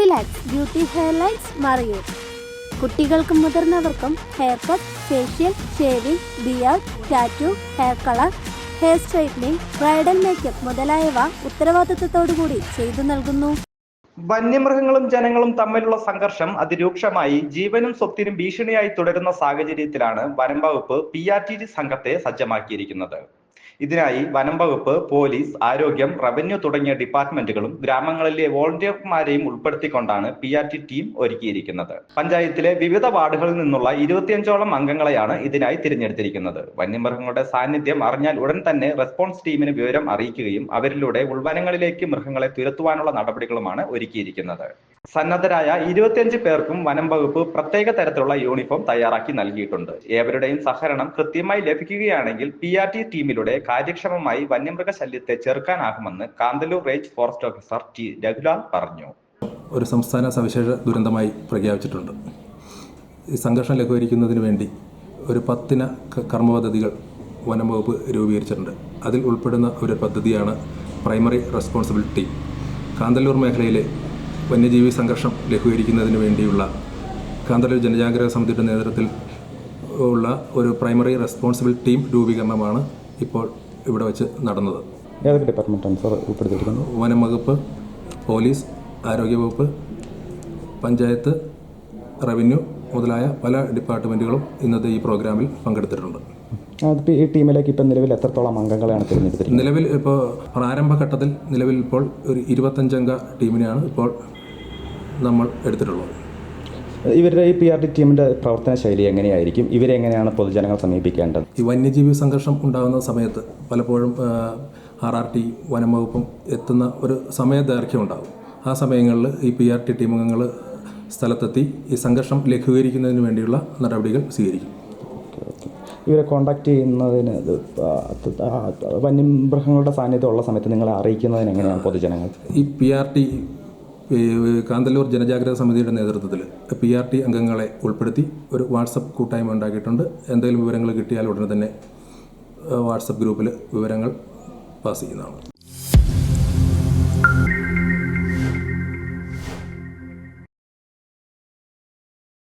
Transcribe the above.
Relax beauty ഹെയർലൈൻസ് Marayur. കുട്ടികൾക്കും മുതിർന്നവർക്കും hair cut, facial, shaving, beard, tattoo, hair colour, hair straightening, bridal makeup മുതലായവ ഉത്തരവാദിത്തത്തോടുകൂടി ചെയ്തു നൽകുന്നു. വന്യമൃഗങ്ങളും ജനങ്ങളും തമ്മിലുള്ള സംഘർഷം അതിരൂക്ഷമായി ജീവനും സ്വത്തിനും ഭീഷണിയായി തുടരുന്ന സാഹചര്യത്തിലാണ് വനം വകുപ്പ് PRT സംഘത്തെ സജ്ജമാക്കിയിരിക്കുന്നത്. ഇതിനായി വനം വകുപ്പ്, പോലീസ്, ആരോഗ്യം, റവന്യൂ തുടങ്ങിയ ഡിപ്പാർട്ട്മെന്റുകളും ഗ്രാമങ്ങളിലെ വോളണ്ടിയർമാരെയും ഉൾപ്പെടുത്തിക്കൊണ്ടാണ് PRT ടീം ഒരുക്കിയിരിക്കുന്നത്. പഞ്ചായത്തിലെ വിവിധ വാർഡുകളിൽ നിന്നുള്ള 25ഓളം അംഗങ്ങളെയാണ് ഇതിനായി തിരഞ്ഞെടുത്തിരിക്കുന്നത്. വന്യമൃഗങ്ങളുടെ സാന്നിധ്യം അറിഞ്ഞാൽ ഉടൻ തന്നെ റെസ്പോൺസ് ടീമിന് വിവരം അറിയിക്കുകയും അവരിലൂടെ ഉൾവനങ്ങളിലേക്ക് മൃഗങ്ങളെ തുരത്തുവാനുള്ള നടപടികളുമാണ് ഒരുക്കിയിരിക്കുന്നത്. സന്നദ്ധരായ 25 പേർക്കും വനം വകുപ്പ് പ്രത്യേക തരത്തിലുള്ള യൂണിഫോം തയ്യാറാക്കി നൽകിയിട്ടുണ്ട്. ഏവരുടെയും സഹകരണം കൃത്യമായി ലഭിക്കുകയാണെങ്കിൽ PRT ടീമിലൂടെ കാര്യക്ഷമമായി വന്യമൃഗ ശല്യത്തെ ചെറുക്കാനാകുമെന്ന് Kanthalloor range forest officer T. രഘുലാൽ പറഞ്ഞു. ഒരു സംസ്ഥാന സവിശേഷ ദുരന്തമായി പ്രഖ്യാപിച്ചിട്ടുണ്ട്. ഈ സംഘർഷം ലഘൂകരിക്കുന്നതിന് വേണ്ടി ഒരു 10 കർമ്മ പദ്ധതികൾ വനം വകുപ്പ് രൂപീകരിച്ചിട്ടുണ്ട്. അതിൽ ഉൾപ്പെടുന്ന ഒരു പദ്ധതിയാണ് പ്രൈമറി റെസ്പോൺസിബിലിറ്റി. കാന്തല്ലൂർ മേഖലയിലെ വന്യജീവി സംഘർഷം ലഘൂകരിക്കുന്നതിന് വേണ്ടിയുള്ള കാന്തല്ലൂർ ജനജാഗ്രത സമിതിയുടെ നേതൃത്വത്തിൽ ഉള്ള ഒരു പ്രൈമറി റെസ്പോൺസിബിൾ ടീം രൂപീകരണമാണ് ഇപ്പോൾ ഇവിടെ വെച്ച് നടന്നത്. ഏതൊക്കെ ഡിപ്പാർട്ട്മെൻറ്റാണ് സാർ ഉൾപ്പെടുത്തിയിരിക്കുന്നത്? വനം വകുപ്പ്, പോലീസ്, ആരോഗ്യവകുപ്പ്, പഞ്ചായത്ത്, റവന്യൂ മുതലായ പല ഡിപ്പാർട്ട്മെൻറ്റുകളും ഇന്നത്തെ ഈ പ്രോഗ്രാമിൽ പങ്കെടുത്തിട്ടുണ്ട്. അതിപ്പോൾ ഈ ടീമിലേക്ക് ഇപ്പം നിലവിൽ എത്രത്തോളം അംഗങ്ങളെയാണ് തിരഞ്ഞെടുത്തിരിക്കുന്നത്? നിലവിൽ ഇപ്പോൾ പ്രാരംഭഘട്ടത്തിൽ നിലവിൽ ഇപ്പോൾ ഒരു 25 അംഗ ടീമിനെയാണ് ഇപ്പോൾ നമ്മൾ എടുത്തിട്ടുള്ളത്. ഇവരുടെ ഈ PRT ടീമിൻ്റെ പ്രവർത്തന ശൈലി എങ്ങനെയായിരിക്കും? ഇവരെങ്ങനെയാണ് പൊതുജനങ്ങൾ സമീപിക്കേണ്ടത്? ഈ വന്യജീവി സംഘർഷം ഉണ്ടാകുന്ന സമയത്ത് പലപ്പോഴും RRT വനം വകുപ്പും എത്തുന്ന ഒരു സമയദൈർഘ്യം ഉണ്ടാകും. ആ സമയങ്ങളിൽ ഈ PRT ടീമംഗങ്ങൾ സ്ഥലത്തെത്തി ഈ സംഘർഷം ലഘൂകരിക്കുന്നതിന് വേണ്ടിയുള്ള നടപടികൾ സ്വീകരിക്കും. ഇവരെ കോൺടാക്ട് ചെയ്യുന്നതിന് വന്യമൃഗങ്ങളുടെ സാന്നിധ്യം ഉള്ള സമയത്ത് നിങ്ങളെ അറിയിക്കുന്നതിന് എങ്ങനെയാണ് പൊതുജനങ്ങൾ? ഈ PRT കാന്തല്ലൂർ ജനജാഗ്രത സമിതിയുടെ നേതൃത്വത്തിൽ PRT അംഗങ്ങളെ ഉൾപ്പെടുത്തി ഒരു വാട്സപ്പ് കൂട്ടായ്മ ഉണ്ടാക്കിയിട്ടുണ്ട്. എന്തെങ്കിലും വിവരങ്ങൾ കിട്ടിയാൽ ഉടനെ തന്നെ വാട്സപ്പ് ഗ്രൂപ്പിൽ വിവരങ്ങൾ പാസ് ചെയ്യുന്നതാണ്.